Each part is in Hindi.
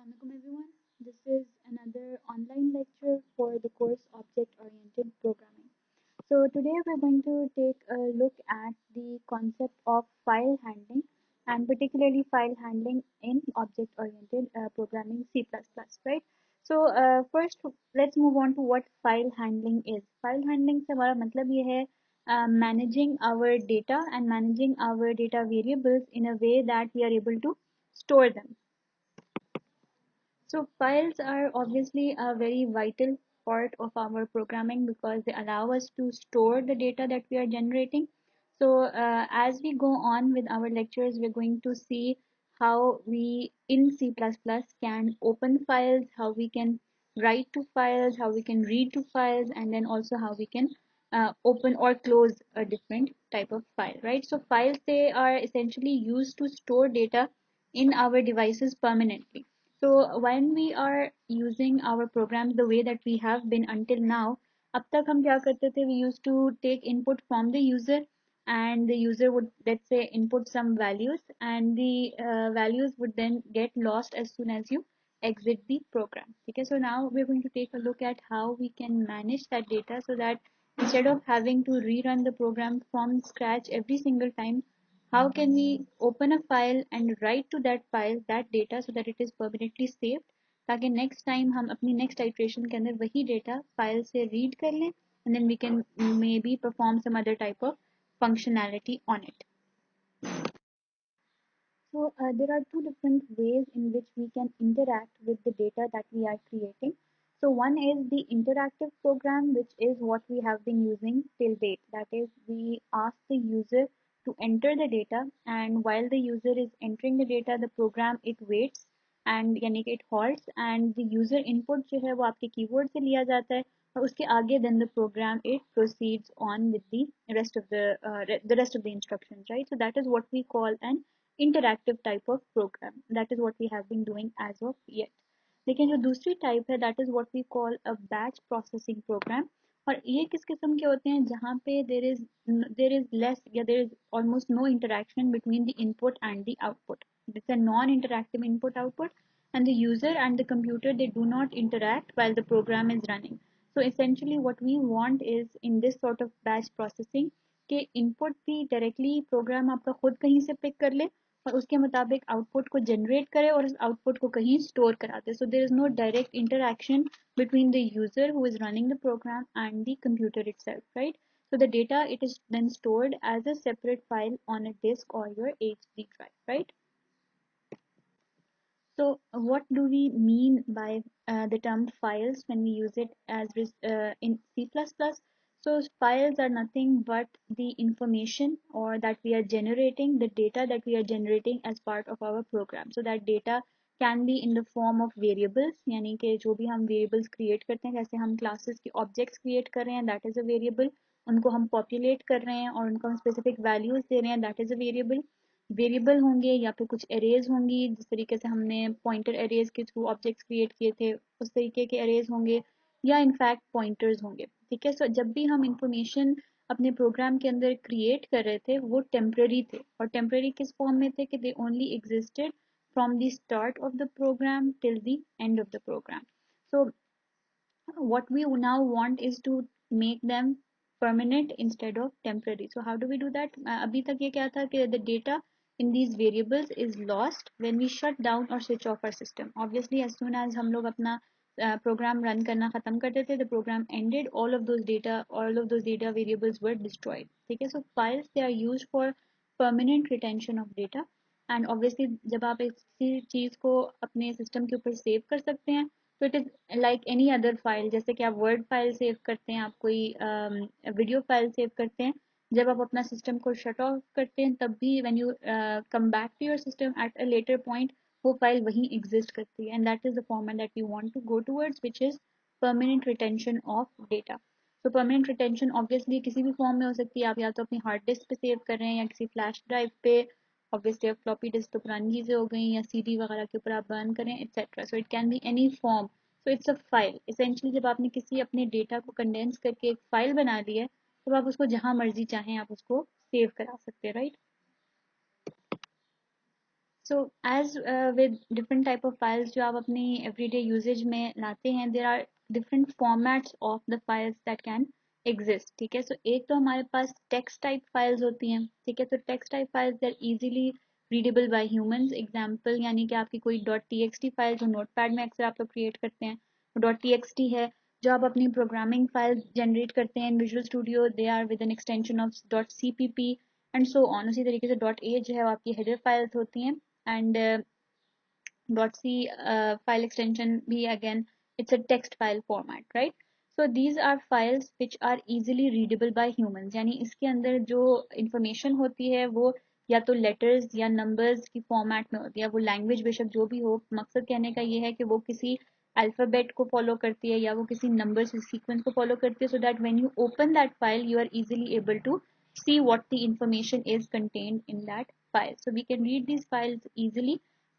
Assalamualaikum everyone. This is another online lecture for the course Object Oriented Programming. So today we're going to take a look at the concept of file handling and particularly file handling in Object Oriented Programming C++, right? So first let's move on to what file handling is. File handling से हमारा मतलब ये है managing our data and managing our data variables in a way that we are able to store them. So files are obviously a very vital part of our programming because they allow us to store the data that we are generating. So as we go on with our lectures, we're going to see how we in C++ can open files, how we can write to files, how we can read to files, and then also how we can open or close a different type of file, right? So files, they are essentially used to store data in our devices permanently. So when we are using our programs the way that we have been until now, अब तक हम क्या करते थे? We used to take input from the user, and the user would, let's say, input some values, and the values would then get lost as soon as you exit the program. Okay, so now we're going to take a look at how we can manage that data so that instead of having to rerun the program from scratch every single time, how can we open a file and write to that file that data so that it is permanently saved, ताकि next time हम अपनी next iteration के अंदर वही data file से read कर लें, and then we can maybe perform some other type of functionality on it. So there are two different ways in which we can interact with the data that we are creating. So one is the interactive program, which is what we have been using till date. That is, we ask the user to enter the data, and while the user is entering the data, the program it waits and यानी कि it halts, and the user input जो है वो आपके keyboard से लिया जाता है, और उसके आगे then the program it proceeds on with the rest of the instructions, right? So that is what we call an interactive type of program. That is what we have been doing as of yet. लेकिन जो दूसरी टाइप है, that is what we call a batch processing program. और ये किस किस्म के होते हैं? जहाँ पे there is less या there is almost no interaction between the input and the output. It's a non-interactive input output, and the user and the computer, they do not interact while the program is running. So essentially what we want is in this sort of batch processing कि इनपुट भी डायरेक्टली प्रोग्राम आपका खुद कहीं से पिक कर ले और उसके मुताबिक आउटपुट को जनरेट करे और उस आउटपुट को कहीं स्टोर करा दे. So there is no direct interaction between the user who is running the program and the computer itself, right? So the data, it is then stored as a separate file on a disk or your HD drive, right? So what do we mean by the term files when we use it as in C++? So files are nothing but the information or that we are generating, the data that we are generating as part of our program. So that data can be in the form of variables, यानी कि जो भी हम variables create करते हैं, जैसे हम classes की objects create कर रहे हैं, that is a variable. उनको हम populate कर रहे हैं और उनको हम specific values दे रहे हैं, that is a variable. Variable होंगे या फिर कुछ एरेज होंगी, जिस तरीके से हमने पॉइंटर एरेज के थ्रू ऑब्जेक्ट्स क्रिएट किए थे उस तरीके के एरेज होंगे, या इनफैक्ट पॉइंटर्स होंगे. ठीक है, सो जब भी हम इंफॉर्मेशन अपने प्रोग्राम के अंदर क्रिएट कर रहे थे वो टेम्पररी थे, और टेम्पररी किस फॉर्म में थे कि they only existed from the start of the program till the end of the program. So what we now want is to make them permanent instead of temporary. So how do we do that? अभी तक ये क्या था कि the data in these variables is lost when we shut down or switch off our system. Obviously as soon as हम लोग अपना program run करना खत्म कर देते, the program ended, all of those data variables were destroyed. ठीक है, so files, they are used for permanent retention of data. and obviously जब आप किसी चीज़ को अपने सिस्टम के ऊपर सेव कर सकते हैं, तो it is like any other file. जैसे कि आप वर्ड फाइल सेव करते हैं, आप कोई वीडियो फाइल सेव करते हैं, जब आप अपना सिस्टम को शट ऑफ करते हैं तब भी when you come back to your system at a later point, वो फाइल वहीं एग्जिस्ट करती है. And that is the format that we want to go towards, which is permanent retention of data. तो परमानेंट रिटेंशन ऑब्वियसली किसी भी फॉर्म में हो सकती है. आप या तो अपनी हार्ड डिस्क पे सेव कर रहे हैं या किसी फ्लैश ड्राइव पे, ऑब्वियसली अब फ्लॉपी डिस्क तो पुरानी चीज़ें हो गई, या सीडी वगैरह के ऊपर आप बर्न करें etcetera. So it can be any form. So it's a file. Essentially जब आपने किसी अपने डेटा को कंडेंस करके एक फाइल बना ली है, तो आप उसको जहां मर्जी चाहें आप उसको सेव करा सकते हैं, right? So as with different type of files जो आप अपनी एवरीडे यूजेज में लाते हैं, there are different formats of the files that can exist. ठीक है, सो एक तो हमारे पास टेक्स्ट टाइप फाइल्स होती हैं। ठीक है, तो टेक्स्ट टाइप फाइल्स देर easily readable bye humans. Example यानी कि आपकी कोई dot T x T file जो नोटपैड में अक्सर आप लोग क्रिएट करते हैं, डॉट टी एक्स टी है। जो आप अपनी प्रोग्रामिंग फाइल जनरेट करते हैं in visual studio, they are with an extension of dot C P P and so on. उसी तरीके से डॉट ए जो है वो आपकी हेडर फाइल्स होती हैं, and .c file extension भी again it's a text file format, right? So these are files which are easily readable by humans, यानी इसके अंदर जो information होती है वो या तो letters या numbers की format में होती है। वो language बेशक जो भी हो, मकसद कहने का ये है कि वो किसी अल्फ़ाबेट को फॉलो करती है या वो किसी नंबर सीक्वेंस को फॉलो करती है, so that when you open that file you are easily able to see what the information is contained in that file. So we can read these files easily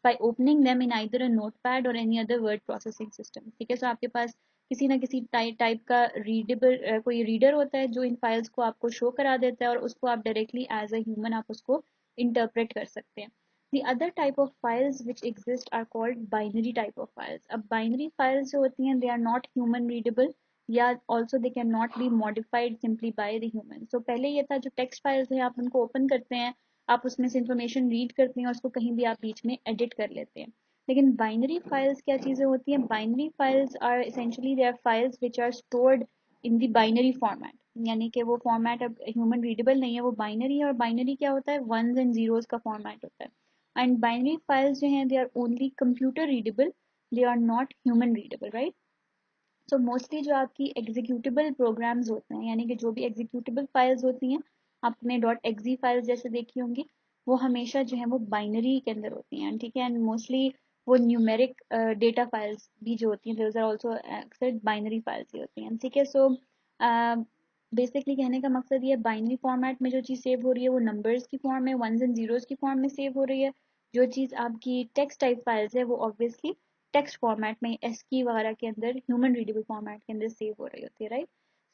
by opening them in either a notepad or any other word processing system। ठीक है, सो आपके पास किसी ना किसी टाइप का रीडेबल कोई रीडर होता है जो इन फाइल्स को आपको शो करा देता है और उसको आप डायरेक्टली एज अ ह्यूमन आप उसको इंटरप्रेट कर सकते हैं। The other type of files which exist are called binary type of files। अब binary files जो होती हैं they are not human readable या also they cannot be modified simply by the human। so पहले ये था जो text files है आप उनको open करते हैं, आप उसमें से इंफॉर्मेशन रीड करते हैं और उसको कहीं भी आप बीच में एडिट कर लेते हैं। लेकिन बाइनरी फाइल्स क्या चीज़ें होती हैं? Binary files are essentially they are files which are stored in the binary format, यानी कि वो फॉर्मेट अब ह्यूमन रीडेबल नहीं है, वो बाइनरी है। और बाइनरी क्या होता है? वंस एंड जीरोस का फॉर्मेट होता है। एंड बाइनरी फाइल्स जो हैं they are only computer readable, they are not human readable, right? So mostly जो आपकी एग्जीक्यूटेबल प्रोग्राम्स होते हैं, यानी कि जो भी एग्जीक्यूटेबल फाइल्स होती हैं, आपने डॉट एक्जी फाइल्स जैसे देखी होंगी, वो हमेशा जो है वो बाइनरी के अंदर होती हैं। ठीक है, एंड मोस्टली वो न्यूमेरिक डेटा फाइल्स भी जो होती हैं दोज आर ऑल्सो अक्सर बाइनरी फाइल्स ही होती हैं। ठीक है, सो बेसिकली कहने का मकसद ये बाइनरी फॉर्मेट में जो चीज़ सेव हो रही है वो नंबर्स की फॉर्म में, वंस एंड जीरोस की फॉर्म में सेव हो रही है। जो चीज़ आपकी टेक्स्ट टाइप फाइल्स है वो ऑब्वियसली टेक्स्ट फॉर्मेट में, एस्की वगैरह के अंदर, ह्यूमन रीडेबल फॉर्मेट के अंदर सेव हो रही होती है, right?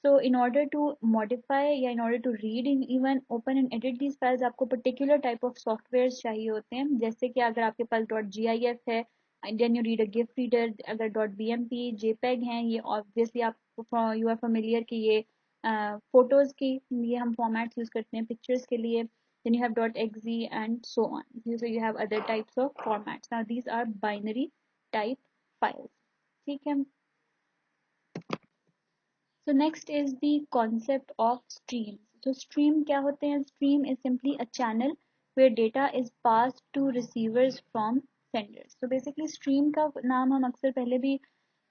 So in order to modify या in order to read in even open and edit these files आपको पर्टिकुलर टाइप ऑफ सॉफ्टवेयर चाहिए होते हैं। जैसे कि अगर आपके पास डॉट जी आई एफ है, then you read a GIF reader. अगर dot B M P JPEG हैं, ये ऑब्वियसली आप यू आर फेमिलियर कि ये फोटोज की ये हम फॉर्मेट्स यूज करते हैं पिक्चर्स के लिए। then you have .exe and so on, so you have other types of formats। now these are binary type files। ठीक है, so next is the concept of streams। so stream क्या होते हैं? stream is simply a channel where data is passed to receivers from senders। so basically stream का नाम हम अक्सर पहले भी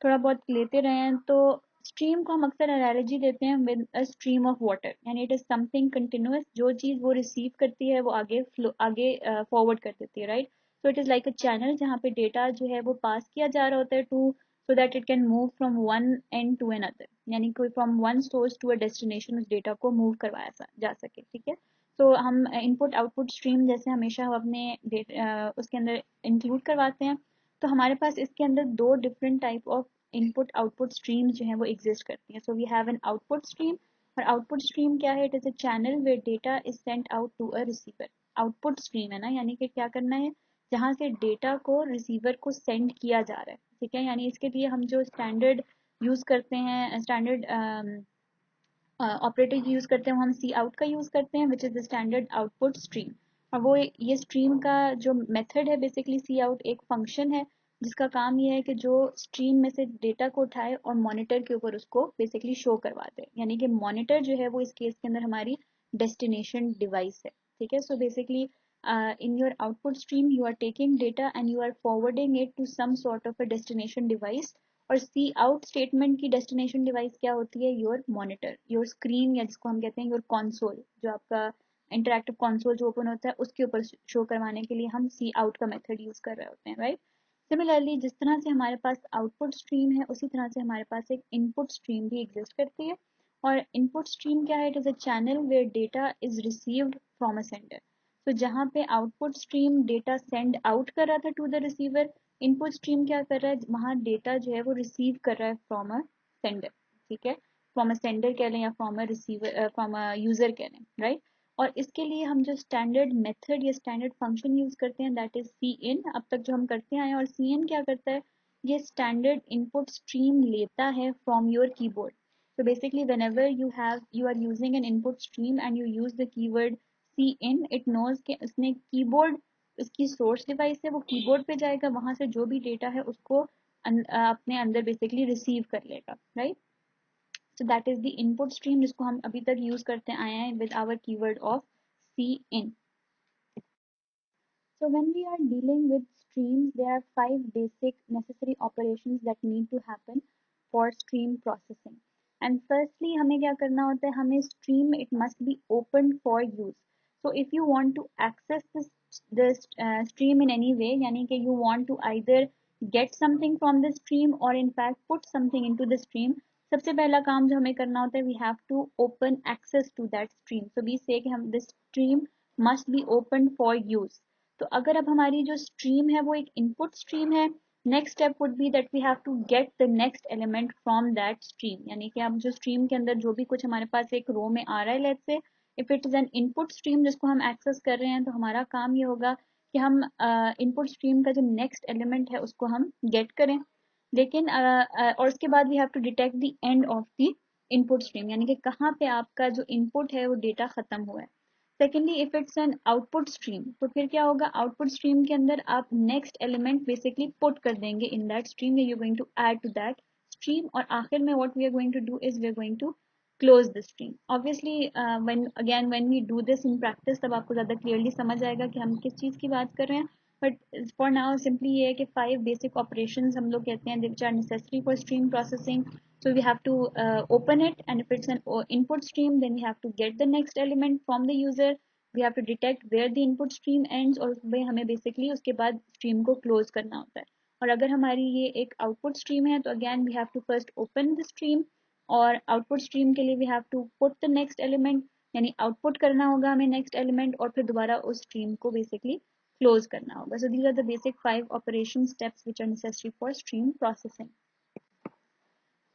थोड़ा बहुत लेते रहे हैं, तो स्ट्रीम को हम अक्सर एनालॉजी देते हैं with a stream of water, यानी इट इज समथिंग कंटिन्यूअस। जो चीज़ वो रिसीव करती है वो आगे फ्लो आगे फॉरवर्ड कर देती है, right? So it is like a channel जहाँ पे डेटा जो है वो पास किया जा रहा होता है to, so that it can move from one end to another, यानी कोई from one source to a destination उस डेटा को मूव करवाया जा सके। ठीक है, तो हम इनपुट आउटपुट स्ट्रीम जैसे हमेशा हम अपने उसके अंदर इंक्लूड करवाते हैं। तो हमारे पास इसके अंदर दो different type of input output streams जो हैं वो एग्जिस्ट करती हैं। So we have an output stream. और आउटपुट स्ट्रीम क्या है? It is a channel where data is sent out to a receiver. Output stream है ना, यानी कि क्या करना है? जहाँ से डेटा को रिसीवर को सेंड किया जा रहा है। ठीक है, यानी इसके लिए हम जो स्टैंडर्ड यूज़ करते हैं, स्टैंडर्ड ऑपरेटर यूज़ करते हैं, वो हम सी आउट का यूज़ करते हैं which is the standard output stream. और वो ये स्ट्रीम का जो मेथड है, बेसिकली सी आउट एक फंक्शन है जिसका काम ये है कि जो स्ट्रीम में से डेटा को उठाए और मॉनिटर के ऊपर उसको बेसिकली शो करवा दे, यानी कि मॉनिटर जो है वो इस केस के अंदर हमारी डेस्टिनेशन डिवाइस है। ठीक है, so basically in your output stream you are taking data and you are forwarding it to some sort of a destination device। और सी आउट स्टेटमेंट की डेस्टिनेशन डिवाइस क्या होती है? योर मॉनिटर, योर स्क्रीन, या जिसको हम कहते हैं योर कंसोल, जो आपका इंटरैक्टिव कंसोल जो ओपन होता है उसके ऊपर शो करवाने के लिए हम सी आउट का मेथड यूज कर रहे होते हैं, राइट? सिमिलरली जिस तरह से हमारे पास आउटपुट स्ट्रीम है, उसी तरह से हमारे पास एक इनपुट स्ट्रीम भी एग्जिस्ट करती है। और इनपुट स्ट्रीम क्या है? It is a channel where data is received from a sender. तो जहाँ पे output stream data send out कर रहा था to the receiver, input stream क्या कर रहा है? वहाँ डेटा जो है वो रिसीव कर रहा है फ्रॉम अ सेंडर। ठीक है, फ्रॉम अ सेंडर कह लें या from a receiver, from a user कह लें, राइट? और इसके लिए हम जो स्टैंडर्ड मेथड या स्टैंडर्ड फंक्शन यूज करते हैं दैट इज सी इन, अब तक जो हम करते आए हैं। और सी इन क्या करता है, ये स्टैंडर्ड इनपुट स्ट्रीम लेता है from your keyboard. So basically whenever you are using an input stream and you use the keyword cin, it knows कि उसने कीबोर्ड, उसकी सोर्स डिवाइस है वो कीबोर्ड पे जाएगा, वहां से जो भी डेटा है उसको अपने अंदर बेसिकली रिसीव कर लेगा, right. So that is the input stream जिसको हम अभी तक यूज करते आए हैं with our keyword of cin. So when we are dealing with streams, there are 5 basic necessary operations that need to happen for stream processing. And firstly, हमें क्या करना होता है, हमें stream it must be open for use. So if you want to access this stream in any way, यानी कि you want to either get something from the stream or in fact put something into the stream, सबसे पहला काम जो हमें करना होता है we have to open access to that stream. So we say कि हम this stream must be open for use. तो अगर अब हमारी जो स्ट्रीम है वो एक इनपुट स्ट्रीम है, next step would be that we have to get the next element from that stream, यानी कि अब जो स्ट्रीम के अंदर जो भी कुछ हमारे पास एक रो में आ रहा है, let's say if it is an input stream जिसको हम एक्सेस कर रहे हैं, तो हमारा काम ये होगा कि हम इनपुट स्ट्रीम का जो नेक्स्ट एलिमेंट है उसको हम गेट करें। लेकिन और उसके बाद we have to detect the end of the input stream, यानी कि कहाँ पे आपका जो इनपुट है वो डेटा खत्म हुआ है। Secondly if it's an output stream, तो फिर क्या होगा, आउटपुट स्ट्रीम के अंदर आप नेक्स्ट एलिमेंट बेसिकली पुट कर देंगे in that stream, you going to add to that stream, और आखिर में what we are going to do is we are going to close the stream. Obviously when we do this in practice तब आपको ज़्यादा क्लियरली समझ आएगा कि हम किस चीज़ की बात कर रहे हैं। बट फॉर नाउ सिंपली ये है कि 5 बेसिक ऑपरेशंस हम लोग कहते हैं which are necessary for stream processing. So we have to open it, and if it's an input stream, then we have to get the next element from the user. We have to detect where the input stream ends, और उसमें हमें basically उसके बाद stream को close करना होता है। और अगर हमारी ये एक output stream है तो again we have to first open the stream, और output stream के लिए we have to put the next element, यानी output करना होगा हमें next element, और फिर दोबारा उस stream को basically close करना होगा. So these are the basic 5 operation steps which are necessary for stream processing.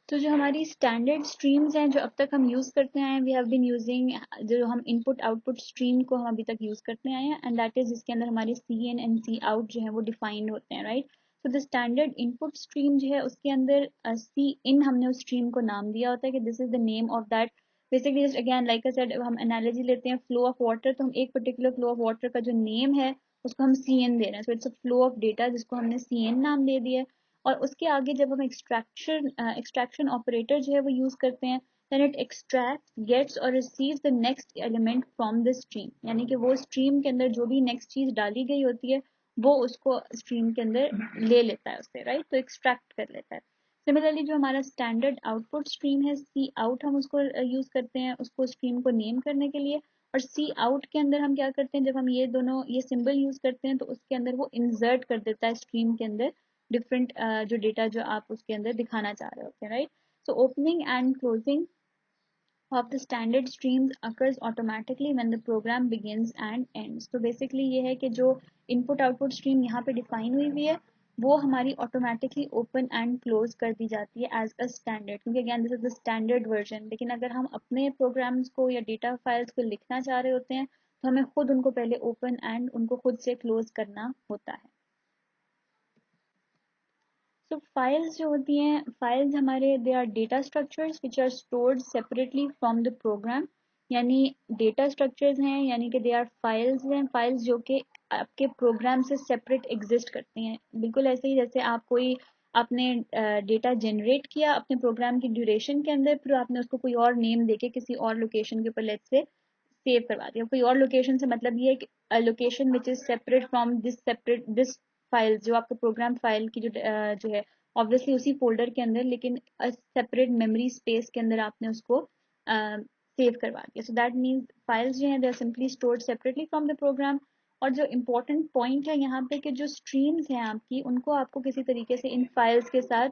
तो जो हमारी स्टैंडर्ड स्ट्रीम्स हैं जो अब तक हम यूज़ करते आए हैं, वी हैव बीन यूजिंग, जो हम इनपुट आउटपुट स्ट्रीम को हम अभी तक यूज़ करते आए हैं, एंड दैट इज जिसके अंदर हमारे सी इन एंड सी आउट जो है वो डिफाइंड होते हैं, राइट। तो द स्टैंडर्ड इनपुट स्ट्रीम जो है उसके अंदर सी इन हमने उस स्ट्रीम को नाम दिया होता है कि this is the name of that. Basically just again like I said, हम एनालॉजी लेते हैं फ्लो ऑफ वाटर, तो हम एक पर्टिकुलर फ्लो ऑफ वाटर का जो नेम है उसको हम सी एन दे रहे हैं, so it's a flow of data जिसको हमने सी एन नाम दे दिया है। और उसके आगे जब हम एक्सट्रैक्शन ऑपरेटर जो है वो यूज करते हैं, then it extracts, gets और receives the next element from the stream, यानी कि वो स्ट्रीम के अंदर जो भी नेक्स्ट चीज डाली गई होती है वो उसको स्ट्रीम के अंदर ले लेता है उससे, राइट, तो एक्सट्रैक्ट कर लेता है। सिमिलरली जो हमारा स्टैंडर्ड आउटपुट स्ट्रीम है सी आउट, हम उसको यूज करते हैं उसको स्ट्रीम को नेम करने के लिए, और सी आउट के अंदर हम क्या करते हैं, जब हम ये दोनों ये सिंबल यूज करते हैं तो उसके अंदर वो इंसर्ट कर देता है स्ट्रीम के अंदर डिफरेंट जो डेटा जो आप उसके अंदर दिखाना चाह रहे होते हैं, right. So opening and closing of the standard streams occurs automatically when the program begins and ends. तो बेसिकली ये है कि जो इनपुट आउटपुट स्ट्रीम यहाँ पे डिफाइन हुई हुई है वो हमारी ऑटोमेटिकली ओपन एंड क्लोज कर दी जाती है एज अ स्टैंडर्ड, क्योंकि again this is the standard version. लेकिन अगर हम अपने प्रोग्राम्स को या डेटा फाइल्स को लिखना चाह रहे होते हैं तो हमें खुद उनको पहले ओपन एंड उनको खुद से क्लोज करना होता है। तो फाइल्स जो होती हैं, फाइल्स हमारे they are data structures which are stored separately from the program, यानी डेटा स्ट्रक्चर्स हैं, यानी कि दे आर फाइल्स हैं, फाइल्स जो कि आपके प्रोग्राम से सेपरेट एग्जिस्ट करती हैं। बिल्कुल ऐसे ही जैसे आप कोई आपने डेटा जनरेट किया अपने प्रोग्राम की ड्यूरेशन के अंदर, फिर आपने उसको कोई और नेम देके किसी और लोकेशन के ऊपर लेट्स से सेव करवा दिया। कोई और लोकेशन से मतलब ये है कि location which is separate from this file, जो आपका प्रोग्राम फाइल की जो है ऑब्वियसली उसी फोल्डर के अंदर, लेकिन सेपरेट मेमोरी स्पेस के अंदर आपने उसको सेव करवा दिया। सो दैट मीन्स फाइल्स जो हैं they are simply stored separately from the program. और जो इम्पोर्टेंट पॉइंट है यहाँ पे कि जो स्ट्रीम्स हैं आपकी उनको आपको किसी तरीके से इन फाइल्स के साथ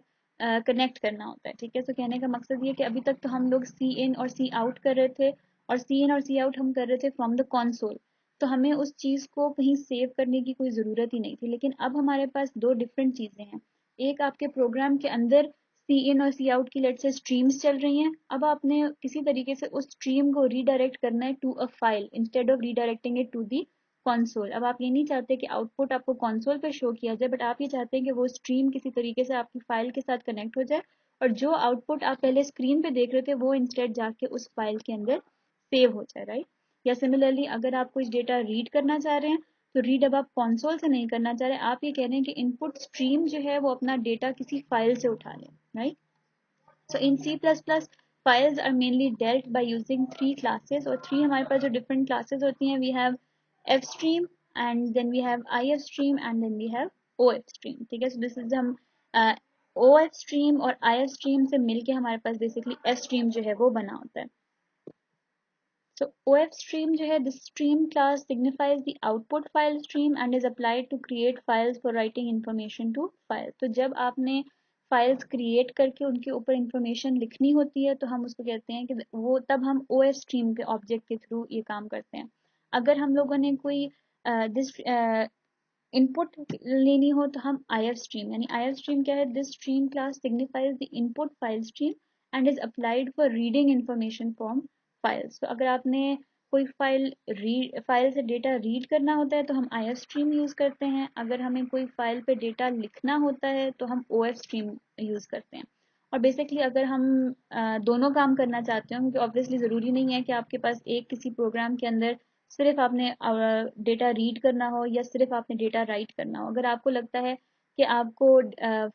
कनेक्ट करना होता है, ठीक है। तो कहने का मकसद ये कि अभी तक तो हम लोग सी इन और सी आउट कर रहे थे, और सी इन और सी आउट हम कर रहे थे फ्रॉम द कंसोल, तो हमें उस चीज़ को कहीं सेव करने की कोई ज़रूरत ही नहीं थी। लेकिन अब हमारे पास दो डिफरेंट चीज़ें हैं, एक आपके प्रोग्राम के अंदर सी इन और सी आउट की लेट से स्ट्रीम्स चल रही हैं। अब आपने किसी तरीके से उस स्ट्रीम को रीडायरेक्ट करना है to a file instead of redirecting it to the console. अब आप ये नहीं चाहते कि आउटपुट आपको कंसोल पे शो किया जाए, बट आप ये चाहते हैं कि वो स्ट्रीम किसी तरीके से आपकी फाइल के साथ कनेक्ट हो जाए और जो आउटपुट आप पहले स्क्रीन पे देख रहे थे वो इंस्टेड जाके उस फाइल के अंदर सेव हो जाए, राइट। या सिमिलरली अगर आप कुछ डेटा रीड करना चाह रहे हैं तो रीड अब आप कंसोल से नहीं करना चाह रहे, आप ये कह रहे हैं कि इनपुट स्ट्रीम जो है वो अपना डेटा किसी फाइल से उठा ले, right. So in C++, files are mainly dealt by using three classes, और three हमारे पास जो different classes होती हैं, we have fstream and then we have ifstream and then we have ofstream, ठीक है। So this is हम ofstream और ifstream से मिलके हमारे पास basically fstream जो है वो बना होता है। So OF stream जो है, this stream class signifies the output file stream and is applied to create files for writing information to file। तो जब आपने फाइल्स क्रिएट करके उनके ऊपर इंफॉर्मेशन लिखनी होती है तो हम उसको कहते हैं कि वो तब हम OF stream के ऑब्जेक्ट के थ्रू ये काम करते हैं। अगर हम लोगों ने कोई दिस इनपुट लेनी हो तो हम IF stream, यानी IF stream क्या है, this stream class signifies the input file stream and is applied for reading information from files। तो अगर आपने कोई फाइल से डेटा रीड करना होता है तो हम IF stream यूज करते हैं, अगर हमें कोई फाइल पे डेटा लिखना होता है तो हम OF stream यूज करते हैं। और बेसिकली अगर हम दोनों काम करना चाहते हो, क्योंकि ऑब्वियसली ज़रूरी नहीं है कि आपके पास एक किसी प्रोग्राम के अंदर सिर्फ आपने डेटा रीड करना हो या सिर्फ आपने डेटा राइट करना हो। अगर आपको लगता है कि आपको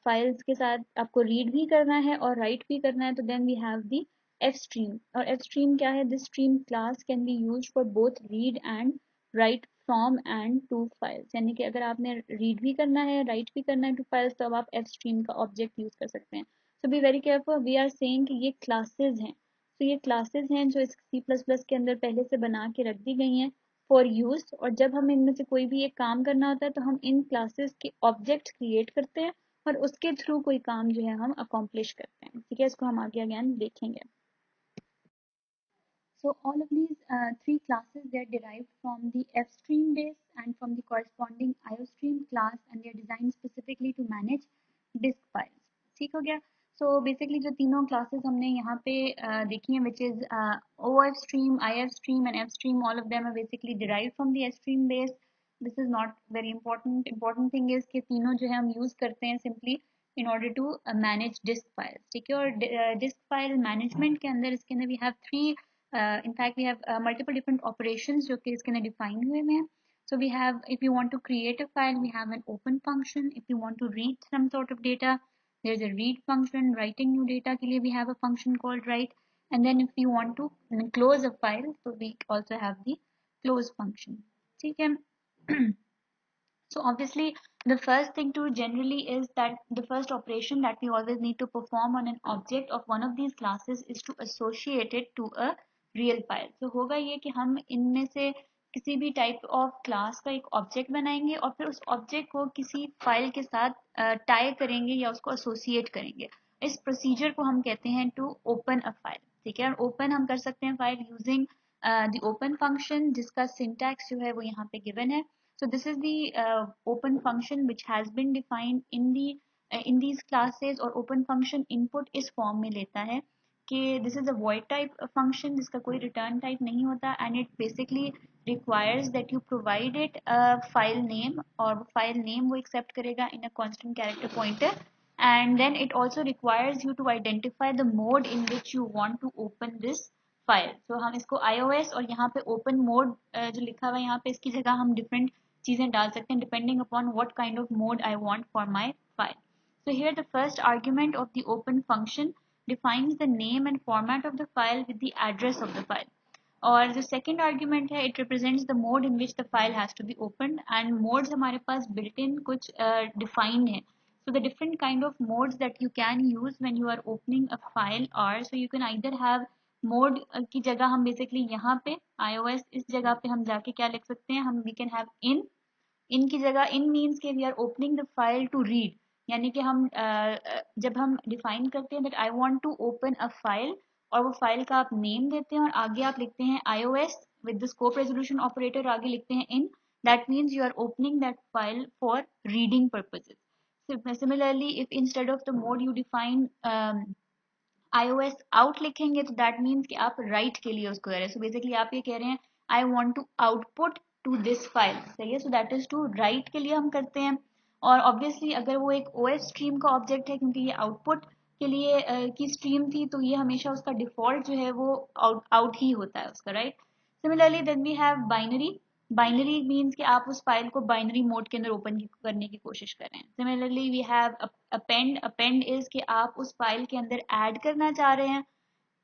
फाइल्स के साथ आपको रीड भी करना है और राइट भी करना है तो then we have the F stream. और एफ स्ट्रीम क्या है, this stream class can be use for both read and write from and to files, यानी कि अगर आपने रीड भी करना है राइट भी करना है टू फाइल्स तो अब आप एफ स्ट्रीम का ऑब्जेक्ट यूज कर सकते हैं। So be very careful, we are saying कि ये क्लासेस हैं, तो ये क्लासेस हैं जो इस C++ के अंदर पहले से बना के रख दी गई हैं फॉर यूज, और जब हम इनमें से कोई भी एक काम करना होता है तो हम इन क्लासेस के ऑब्जेक्ट क्रिएट करते हैं और उसके थ्रू कोई काम जो है हम अकॉम्प्लिश करते हैं, ठीक है। इसको हम आगे अगेन देखेंगे। So all of these three classes, they are derived from the fstream base and from the corresponding iostream class, and they are designed specifically to manage disk files। ठीक हो गया। So basically जो तीनों classes हमने यहाँ पे देखी हैं, which is OF stream, IF stream and F stream, all of them are basically derived from the stream base। This is not very important. Important thing is कि तीनों जो है हम use करते हैं simply in order to manage disk files, ठीक है। और disk file management के अंदर इसके अंदर we have three in fact we have multiple different operations जो कि इसके अंदर define हुए हैं। So we have, if you want to create a file, we have an open function. If you want to read some sort of data, there's a read function. Writing new data के लिए we have a function called write. And then if you want to close a file, so we also have the close function, ठीक है। So obviously the first thing to generally is that the first operation that we always need to perform on an object of one of these classes is to associate it to a real file। So होगा ये कि हम इनमें से किसी भी टाइप ऑफ क्लास का एक ऑब्जेक्ट बनाएंगे और फिर उस ऑब्जेक्ट को किसी फाइल के साथ टाई करेंगे या उसको एसोसिएट करेंगे। इस प्रोसीजर को हम कहते हैं टू ओपन अ फाइल, ठीक है। और ओपन हम कर सकते हैं file using the open function जिसका सिंटैक्स जो है वो यहाँ पे गिवन है। So this is the open function which has been defined in these classes, और open function input इस form में लेता है कि this is a void type function जिसका कोई return type नहीं होता, and it basically requires that you provide it a file name, और file name वो accept करेगा in a constant character pointer, and then it also requires you to identify the mode in which you want to open this file. तो हम इसको iOS और यहाँ पे ओपन मोड जो लिखा हुआ है यहाँ पे इसकी जगह हम डिफरेंट चीजें डाल सकते हैं depending upon what kind of mode I want for my file. So here the first argument of the open function defines the name and format of the file with the address of the file, और जो सेकेंड आर्ग्यूमेंट है it represents the mode in which the file has to be opened, and modes हमारे पास बिल्ट इन कुछ डिफाइंड है। So the different kind of modes that you can use when you are opening a file are, so you can either have mode की जगह हम बेसिकली यहाँ पे iOS इस जगह पे हम जाके क्या लिख सकते हैं, हम वी कैन हैव इन की जगह इन मीन्स के we are opening the file to read, यानी कि हम जब हम डिफाइन करते हैं that I want to open a file और वो फाइल का आप नेम देते हैं और आगे आप लिखते हैं iOS with the scope resolution operator, आगे लिखते हैं in, that means you are opening that file for reading purposes. Similarly, if instead of the mode you define iOS out लिखेंगे तो दैट मीन्स कि आप राइट के लिए उसको कह रहे हैं. सो बेसिकली आप ये कह रहे हैं I want to output to this file. सही है. So that is to write के लिए हम करते हैं. और ऑब्वियसली अगर वो एक OS स्ट्रीम का ऑब्जेक्ट है क्योंकि ये आउटपुट के लिए की स्ट्रीम थी तो ये हमेशा उसका डिफॉल्ट जो है वो आउट ही होता है उसका. Right. Similarly then we have binary. Binary means कि आप उस फाइल को बाइनरी मोड के अंदर ओपन करने की कोशिश कर रहे हैं. Similarly we have append. Append is कि आप उस फाइल के अंदर ऐड करना चाह रहे हैं.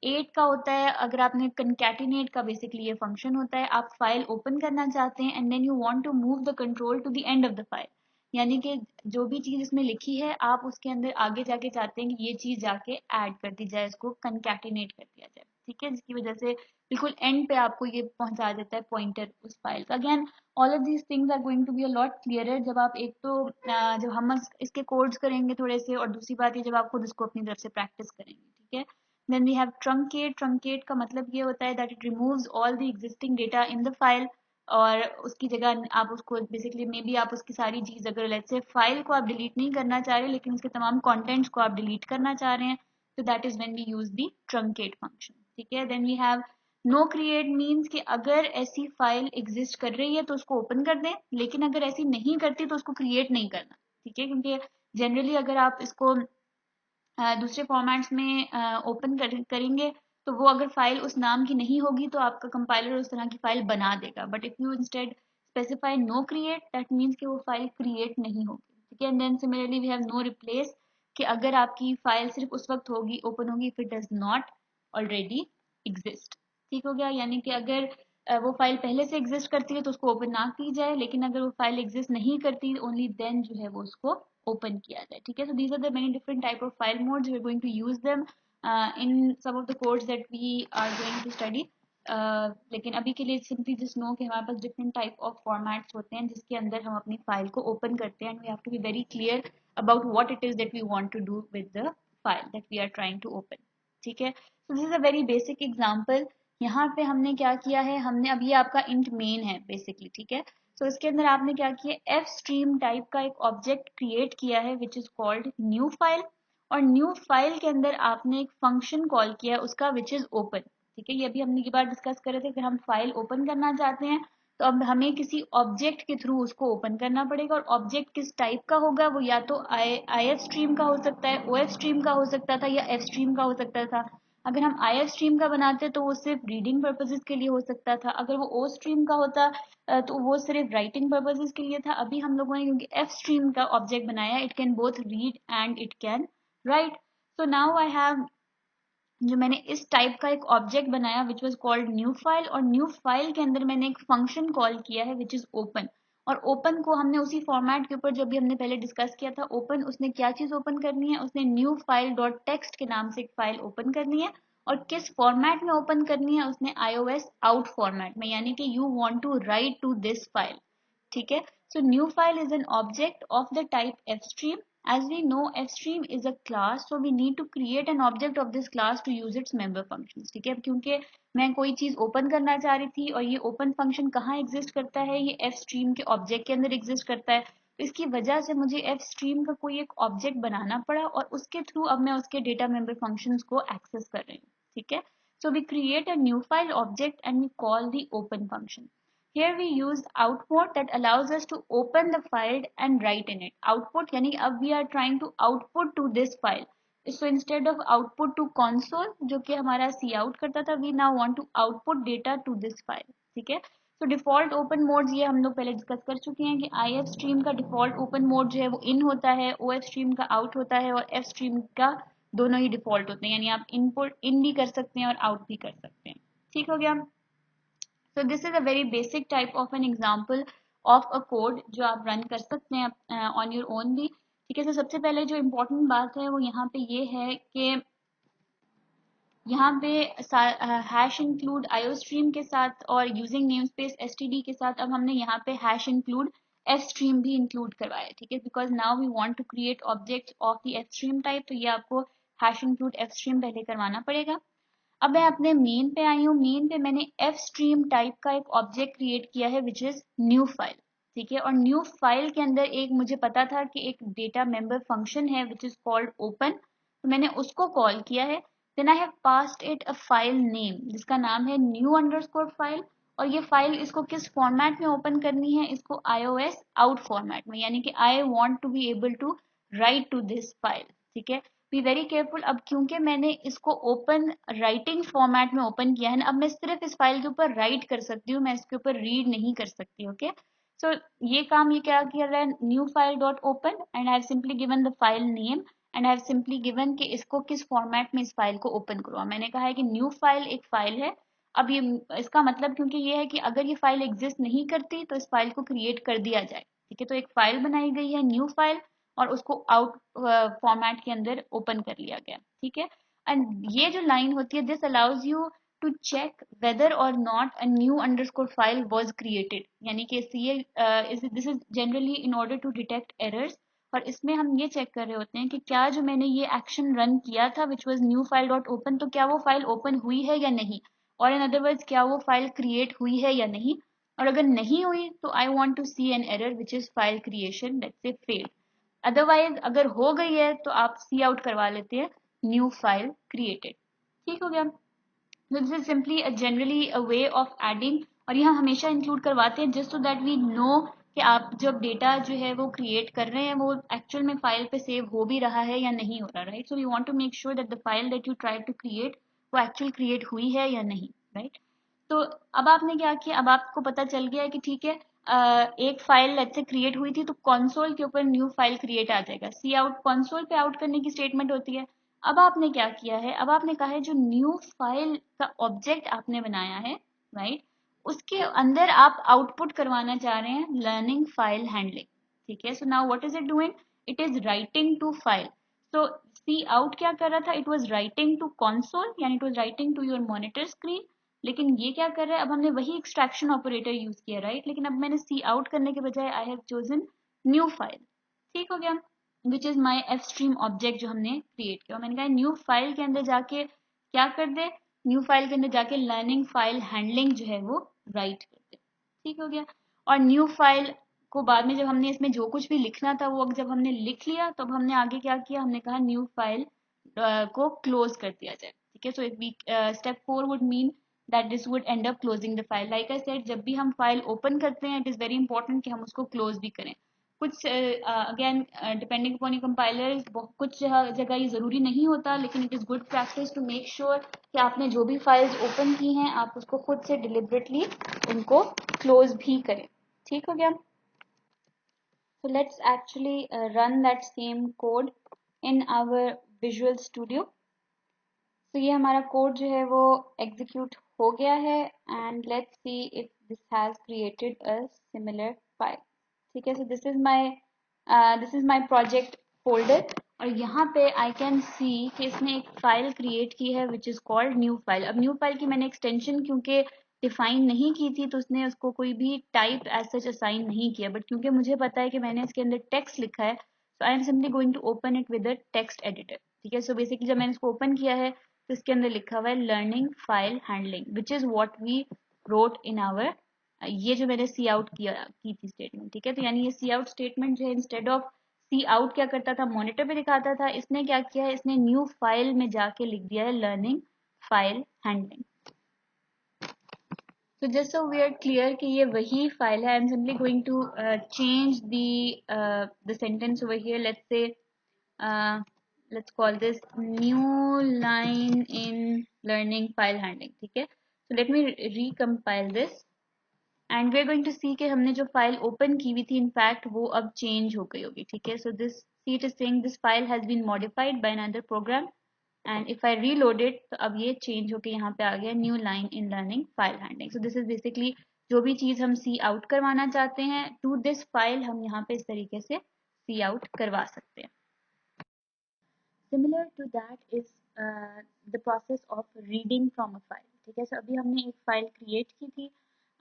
8 का होता है अगर आपने कंकैटिनेट का बेसिकली ये फंक्शन होता है. आप फाइल ओपन करना चाहते हैं and then you want to move the control to the end of the file. यानी कि जो भी चीज इसमें लिखी है आप उसके अंदर आगे जाके चाहते हैं कि ये चीज जाके ऐड कर दी जाए, इसको कंकैटिनेट कर दिया जाए. ठीक है. जिसकी वजह से बिल्कुल एंड पे आपको ये पहुंचा देता है पॉइंटर उस फाइल का. Again all of these things are going to be a lot clearer जब आप एक तो जब हम इसके कोड्स करेंगे थोड़े से, और दूसरी बात ये जब आप खुद इसको अपनी तरफ से प्रैक्टिस करेंगे. ठीक है. Then we have truncate. Truncate का मतलब ये होता है that it removes all the existing data in the file. और उसकी जगह आप उसको बेसिकली मे बी आप उसकी सारी चीज अगर लेट्स से फाइल को आप डिलीट नहीं करना चाह रहे लेकिन उसके तमाम कंटेंट्स को आप डिलीट करना चाह रहे हैं तो that is when we use the truncate function. ठीक है. Then we have no create. Means कि अगर ऐसी फाइल एग्जिस्ट कर रही है तो उसको ओपन कर दें, लेकिन अगर ऐसी नहीं करती तो उसको क्रिएट नहीं करना. ठीक है. क्योंकि जनरली अगर आप इसको दूसरे फॉर्मेट्स में ओपन करेंगे तो वो अगर फाइल उस नाम की नहीं होगी तो आपका कंपाइलर उस तरह की फाइल बना देगा. But if you instead specify no create that means कि वो फाइल क्रिएट नहीं होगी. ठीक है. And then similarly we have no replace कि अगर आपकी फाइल सिर्फ उस वक्त होगी ओपन होगी if it does not already exist. ठीक हो गया. यानी कि अगर वो फाइल पहले से एग्जिस्ट करती है तो उसको ओपन ना की जाए, लेकिन अगर वो फाइल एग्जिस्ट नहीं करती ओनली देन जो है वो उसको ओपन किया जाए. ठीक है. So these are the many different type of file modes. We are going to use them in some of the codes that we are going to study. लेकिन अभी के लिए सिंपली जस्ट नो कि हमारे पास डिफरेंट टाइप ऑफ फॉर्मेट्स होते हैं जिसके अंदर हम अपनी फाइल को ओपन करते हैं and we have to be very clear about what it is that we want to do with the file that we are trying to open. ठीक है. So this is a very basic example. यहाँ पे हमने क्या किया है, हमने अब ये आपका इंट मेन है बेसिकली. ठीक है. सो इसके अंदर आपने क्या किया, एफ स्ट्रीम टाइप का एक ऑब्जेक्ट क्रिएट किया है which is called new file. और न्यू फाइल के अंदर आपने एक फंक्शन कॉल किया उसका विच इज ओपन. ठीक है. ये अभी हमने की बार डिस्कस कर रहे थे कि हम फाइल ओपन करना चाहते हैं तो अब हमें किसी ऑब्जेक्ट के थ्रू उसको ओपन करना पड़ेगा. और ऑब्जेक्ट किस टाइप का होगा, वो या तो आई एफ स्ट्रीम का हो सकता है, ओ एफ स्ट्रीम का हो सकता था, या एफ स्ट्रीम का हो सकता था. अगर हम आई एफ स्ट्रीम का बनाते तो वो सिर्फ रीडिंग पर्पसेस के लिए हो सकता था. अगर वो ओ स्ट्रीम का होता तो वो सिर्फ राइटिंग पर्पसेस के लिए था. अभी हम लोगों ने क्योंकि एफ स्ट्रीम का ऑब्जेक्ट बनाया, it can both read and it can write. So now I have जो मैंने इस टाइप का एक ऑब्जेक्ट बनाया which was called new file. और न्यू फाइल के अंदर मैंने एक फंक्शन कॉल किया है विच इज ओपन. और ओपन को हमने उसी फॉर्मेट के ऊपर जो भी हमने पहले डिस्कस किया था, ओपन उसने क्या चीज ओपन करनी है, उसने न्यू फाइल डॉट टेक्स्ट के नाम से एक फाइल ओपन करनी है. और किस फॉर्मेट में ओपन करनी है, उसने iOS आउट फॉर्मेट में, यानी कि you want to write to this file. ठीक है. So new file is an object of the type fstream. As we know, fstream is a class, so we need to create an object of this class to use its member functions. ठीक है. क्योंकि मैं कोई चीज ओपन करना चाह रही थी और ये ओपन फंक्शन कहाँ एग्जिस्ट करता है, ये fstream के ऑब्जेक्ट के अंदर एग्जिस्ट करता है. तो इसकी वजह से मुझे fstream का कोई एक ऑब्जेक्ट बनाना पड़ा और उसके थ्रू अब मैं उसके डेटा मेंबर फंक्शंस को एक्सेस कर रही हूँ. ठीक है. So we create a new file object and we call the open function. Here we use output that allows us to open the file and write in it. Output यानी कि अब we are trying to output to this file. So instead of output to console जो कि हमारा cout करता था, we now want to output data to this file. ठीक है. So default open modes ये हम लोग पहले डिस्कस कर चुके हैं कि IF stream का default open mode जो है वो in होता है, OF stream का out होता है और F stream का दोनों ही default होते हैं. यानी आप input in भी कर सकते हैं और out भी कर सकते हैं. ठीक हो गया. So this is a very basic type of an example of a code जो आप run कर सकते हैं on your own भी. ठीक है. तो सबसे पहले जो important बात है वो यहाँ पे ये है कि यहाँ पे हैश इंक्लूड iostream के साथ और यूजिंग नेमस्पेस std के साथ अब हमने यहाँ पे हैश इंक्लूड fstream भी इंक्लूड करवाया. ठीक है. Because now we want to create object of the fstream type, तो ये आपको हैश इंक्लूड fstream पहले करवाना पड़ेगा. अब मैं अपने मेन पे आई हूँ. मेन पे मैंने एफ स्ट्रीम टाइप का एक ऑब्जेक्ट क्रिएट किया है विच इज न्यू फाइल. ठीक है। और न्यू फाइल के अंदर एक मुझे पता था कि एक डेटा मेंबर फंक्शन है विच इज कॉल्ड ओपन, तो मैंने उसको कॉल किया है। Then I have passed it a file name जिसका नाम है न्यू अंडरस्कोर फाइल, और ये फाइल इसको किस फॉर्मेट में ओपन करनी है, इसको iOS आउट फॉर्मेट में, यानी कि I want to be able to write to this file. ठीक है, बी वेरी केयरफुल। अब क्योंकि मैंने इसको ओपन राइटिंग फॉर्मेट में ओपन किया है ना, अब मैं सिर्फ इस फाइल के ऊपर राइट कर सकती हूँ, मैं इसके ऊपर रीड नहीं कर सकती। ओके, सो ये काम ये क्या किया रहा है, new file dot open, and I have simply given the file name, and I have simply given कि इसको किस फॉर्मेट में इस फाइल को ओपन करो। मैंने कहा है कि न्यू फाइल एक फाइल है। अब ये इसका मतलब क्योंकि ये है कि अगर ये फाइल एग्जिस्ट नहीं करती तो इस फाइल को क्रिएट कर दिया जाए। ठीक है, तो एक फाइल बनाई गई है न्यू फाइल, और उसको आउट फॉर्मेट के अंदर ओपन कर लिया गया। ठीक है, एंड ये जो लाइन होती है, this allows you to check whether or not a new underscore file was created, यानी कि ये this is generally in order to detect errors. और इसमें हम ये चेक कर रहे होते हैं कि क्या जो मैंने ये एक्शन रन किया था which was new file dot open, तो क्या वो फाइल ओपन हुई है या नहीं, और इन अदर वर्ड्स क्या वो फाइल क्रिएट हुई है या नहीं। और अगर नहीं हुई तो I want to see an error which is file creation let's say failed. Otherwise अगर हो गई है तो आप सी आउट करवा लेते हैं न्यू फाइल क्रिएटेड। ठीक हो गया। This is simply generally a way of adding, और यहाँ हमेशा इंक्लूड करवाते हैं just so that we know कि आप जब डेटा जो है वो क्रिएट कर रहे हैं वो एक्चुअल में फाइल पे सेव हो भी रहा है या नहीं हो रहा, right. So we want to make sure that the file that you try to create वो एक्चुअल क्रिएट हुई है या नहीं, राइट। तो अब आपने क्या किया, अब आपको पता चल गया है कि ठीक है, एक फाइल लेट्स से क्रिएट हुई थी तो कंसोल के ऊपर न्यू फाइल क्रिएट आ जाएगा, सी आउट कंसोल पे आउट करने की स्टेटमेंट होती है। अब आपने क्या किया है, अब आपने कहा है जो न्यू फाइल का ऑब्जेक्ट आपने बनाया है, राइट, उसके अंदर आप आउटपुट करवाना चाह रहे हैं लर्निंग फाइल हैंडलिंग। ठीक है, so now what is it doing, it is writing to file. So C out क्या कर रहा था, it was writing to console, यानी it was writing to your monitor screen. लेकिन ये क्या कर रहा है, अब हमने वही एक्सट्रैक्शन ऑपरेटर यूज किया, राइट, लेकिन अब मैंने सी आउट करने के बजाय I have chosen new file. ठीक हो गया, which is my F stream object जो हमने क्रिएट किया। मैंने कहा न्यू फाइल के अंदर जाके क्या कर दे, न्यू फाइल के अंदर जाके लर्निंग फाइल हैंडलिंग जो है वो राइट कर दे। ठीक हो गया। और न्यू फाइल को बाद में जब हमने इसमें जो कुछ भी लिखना था वो जब हमने लिख लिया, तब हमने आगे क्या किया, हमने कहा न्यू फाइल को क्लोज कर दिया जाए। ठीक है, so step 4 would mean that this would end up closing the file. Like I said, जब भी हम फाइल ओपन करते हैं, it is very important कि हम उसको क्लोज भी करें। कुछ अगेन डिपेंडिंग अपॉन कंपाइलर, कुछ जगह ये जरूरी नहीं होता, लेकिन it is good practice to make sure कि आपने जो भी फाइल्स ओपन की हैं आप उसको खुद से डिलिबरेटली उनको क्लोज भी करें। ठीक हो गया। So let's actually run that same code in our Visual Studio. तो ये हमारा कोड जो है वो एग्जीक्यूट हो गया है, and let's see if this has created a similar file. ठीक है, so this is my project folder, और यहाँ पे आई कैन सी कि इसने एक फाइल क्रिएट की है which is called new file. अब न्यू फाइल की मैंने एक्सटेंशन क्योंकि डिफाइन नहीं की थी तो उसने उसको कोई भी टाइप एज सच असाइन नहीं किया, बट क्योंकि मुझे पता है कि मैंने इसके अंदर टेक्स्ट लिखा है, so I am simply going to open it with a text editor. ठीक है, सो बेसिकली जब मैंने इसको ओपन किया है तो इसके अंदर लिखा हुआ है learning file handling which is what we wrote in our, ये जो मैंने सी आउट किया की थी स्टेटमेंट। ठीक है, तो यानी ये सी आउट स्टेटमेंट जो है इंस्टेड ऑफ सी आउट क्या करता था, मॉनिटर पे दिखाता था, इसने क्या किया है, इसने न्यू फाइल में जाके लिख दिया है learning file handling. So just so we are clear कि ये वही फाइल है, I'm simply going to change the sentence over here. Uh, let's call this new line in learning file handling. ठीक है, so let me recompile this and we're going to see कि हमने जो फाइल ओपन की हुई थी इनफैक्ट वो अब चेंज हो गई होगी। ठीक है, so this see it is saying this file has been modified by another program and if I reload it तो अब ये चेंज होके यहाँ पे आ गया new line in learning file handling. So this is basically जो भी चीज हम सी आउट करवाना चाहते हैं टू दिस फाइल हम यहाँ पे इस तरीके से सी आउट करवा सकते हैं। Similar to that is the process of reading from a file. ठीक है, so अभी हमने एक फाइल क्रिएट की थी,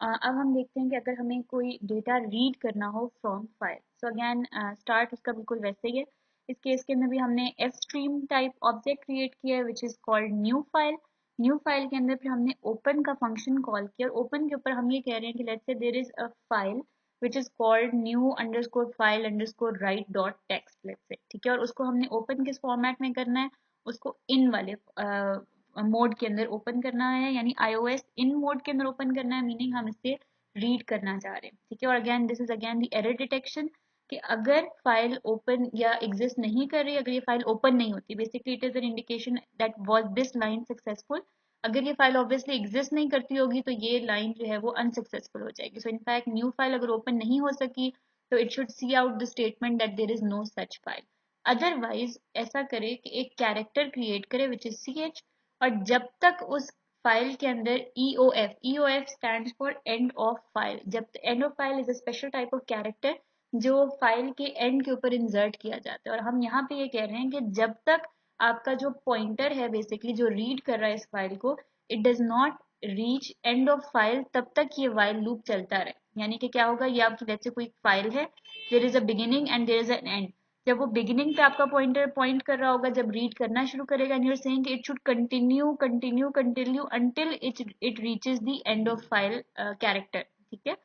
अब हम देखते हैं कि अगर हमें कोई डेटा रीड करना हो from file. So again start उसका बिल्कुल वैसे ही है। इस केस के अंदर भी हमने F stream type object create किया है which is called new file. New file के अंदर फिर हमने ओपन का फंक्शन कॉल किया, और ओपन के ऊपर हम ये कह रहे हैं कि let's say there is a file which is called new underscore file underscore write dot text, let's say, ठीक है। और उसको हमने ओपन किस फॉर्मेट में करना है, उसको इन वाले मोड के अंदर ओपन करना है, यानी iOS इन मोड के अंदर ओपन करना है, मीनिंग हम इसे रीड करना चाह रहे हैं, ठीक है। और again this is again the error detection, कि अगर फाइल ओपन या एग्जिस्ट नहीं कर रही, अगर ये फाइल ओपन नहीं होती, basically it is an indication that was this line successful. अगर ये फाइल ऑब्वियसली एग्जिस्ट नहीं करती होगी तो ये लाइन जो है वो अनसक्सेसफुल हो जाएगी। सो इनफैक्ट न्यू फाइल अगर ओपन नहीं हो सकी तो it should C out the statement that there is no such file. Otherwise ऐसा करे कि एक कैरेक्टर क्रिएट करे विच इज ch, और जब तक उस फाइल के अंदर EOF stands for end of file, जब end of file is a special type of character जो फाइल के एंड के ऊपर इंसर्ट किया जाता है। और हम यहाँ पे ये कह रहे हैं कि जब तक आपका जो पॉइंटर है बेसिकली जो रीड कर रहा है इस फाइल को, it does not reach and of file, तब तक ये वाइल लूप चलता रहे। यानी कि क्या होगा, ये आपकी लेट्स से कोई फाइल है, there is a beginning and there is an end. जब वो बिगिनिंग पे आपका पॉइंटर पॉइंट कर रहा होगा, जब रीड करना शुरू करेगा, and you are saying it should continue continue continue until it reaches the end of file character, ठीक है।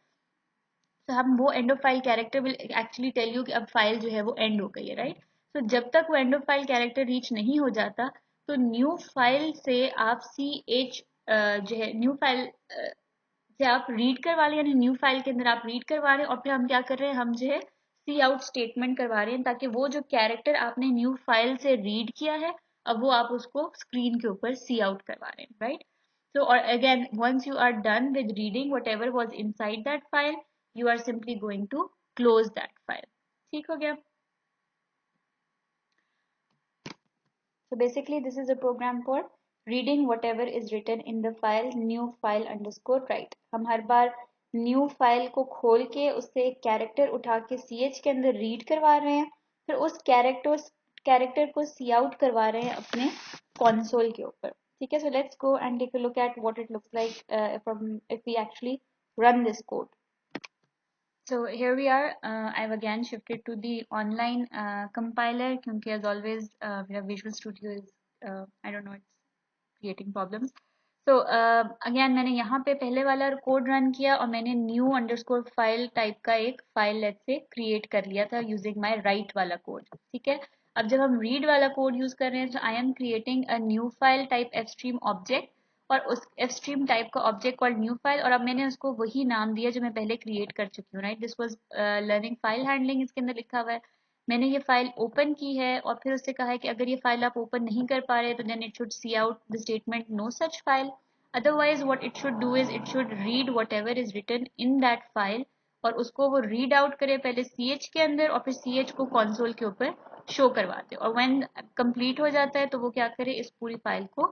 तो हम वो end of file character will actually tell you कि अब फाइल जो है वो एंड हो गई है, राइट। तो जब तक वो end of file character reach नहीं हो जाता, तो न्यू फाइल से आप सी एच जो है न्यू फाइल से आप रीड करवा रहे हैं, यानी न्यू फाइल के अंदर आप रीड करवा रहे हैं, और फिर हम क्या कर रहे हैं, हम जो है सी आउट स्टेटमेंट करवा रहे हैं, ताकि वो जो कैरेक्टर आपने न्यू फाइल से रीड किया है, अब वो आप उसको स्क्रीन के ऊपर सी आउट करवा रहे हैं, right. So or again, once you are done with reading whatever was inside that file, you are simply going to close that file. ठीक हो गया? So basically this is a program for reading whatever is written in the file new file underscore write. हम हर बार new file को खोल के उससे एक कैरेक्टर उठा के ch के अंदर रीड करवा रहे हैं, फिर उस कैरेक्टर को सी आउट करवा रहे हैं अपने console के ऊपर, ठीक है। So let's go and take a look at what it looks like if we actually run this code. So here we are. I've again shifted to the online compiler क्योंकि as always मेरा Visual Studio is I don't know, it's creating problems. So again मैंने यहाँ पे पहले वाला कोड रन किया और मैंने new underscore file टाइप का एक फाइल let's say create कर लिया था using my write वाला कोड, ठीक है। अब जब हम read वाला कोड यूज कर रहे हैं तो I am creating a new file type fstream object, और उस fstream टाइप का ऑब्जेक्ट कॉल्ड न्यू फाइल, और अब मैंने उसको वही नाम दिया जो मैं पहले क्रिएट कर चुकी हूँ, right. This was learning file handling, इसके अंदर लिखा हुआ है। मैंने ये फाइल ओपन की है और फिर उससे कहा है कि अगर ये फाइल आप ओपन नहीं कर पा रहे तो then it should C out the statement no such file. Otherwise what it should do is it should read whatever is written in that file, और उसको वो रीड आउट करे पहले ch के अंदर और फिर ch को कंसोल के ऊपर शो करवाते, और व्हेन कंप्लीट हो जाता है तो वो क्या करे, इस पूरी फाइल को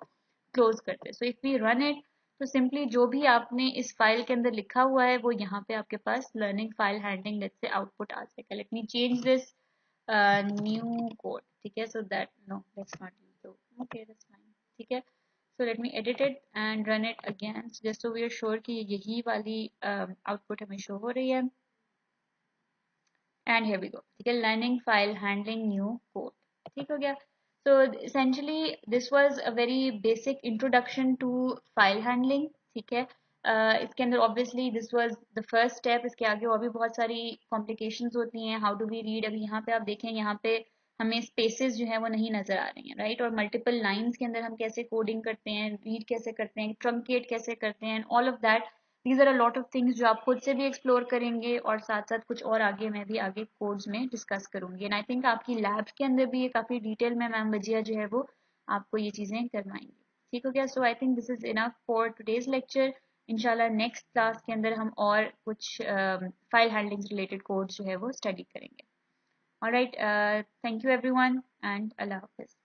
क्लोज करते हैं। So if we run it, तो सिंपली जो भी आपने इस फाइल के अंदर लिखा हुआ है वो यहाँ पे आपके पास लर्निंग फाइल हैंडलिंग लेट्स से आउटपुट आ जाएगा। Let me change this new code, ठीक है। So that no let's not use, okay that's fine, ठीक है। So let me edit it and run it again just so we are sure कि यही वाली आउटपुट हमें शो हो रही है। एंड हियर वी गो, ठीक है, learning file handling new code, ठीक हो गया। So essentially this was a very basic introduction to file handling, ठीक है। इसके अंदर obviously this was the first step, इसके आगे और भी बहुत सारी complications होती हैं। how do we read, अभी यहाँ पे आप देखें, यहाँ पे हमें spaces जो है वो नहीं नजर आ रही हैं, राइट। और multiple lines के अंदर हम कैसे कोडिंग करते हैं, रीड कैसे करते हैं, truncate कैसे करते हैं, all of that, these are a lot of things जो आप खुद से भी एक्सप्लोर करेंगे और साथ साथ कुछ और आगे मैं भी आगे कोड्स में डिस्कस करूंगी। एंड आई थिंक आपकी लैब के अंदर भी ये काफी डिटेल में मैम वजिया जो है वो आपको ये चीजें करवाएंगी, ठीक हो गया। So I think this is enough for today's lecture. इंशाल्लाह नेक्स्ट क्लास के अंदर हम और कुछ फाइल हैंडलिंग रिलेटेड कोड्स जो है वो स्टडी करेंगे। Alright, thank you everyone and Allah Hafiz.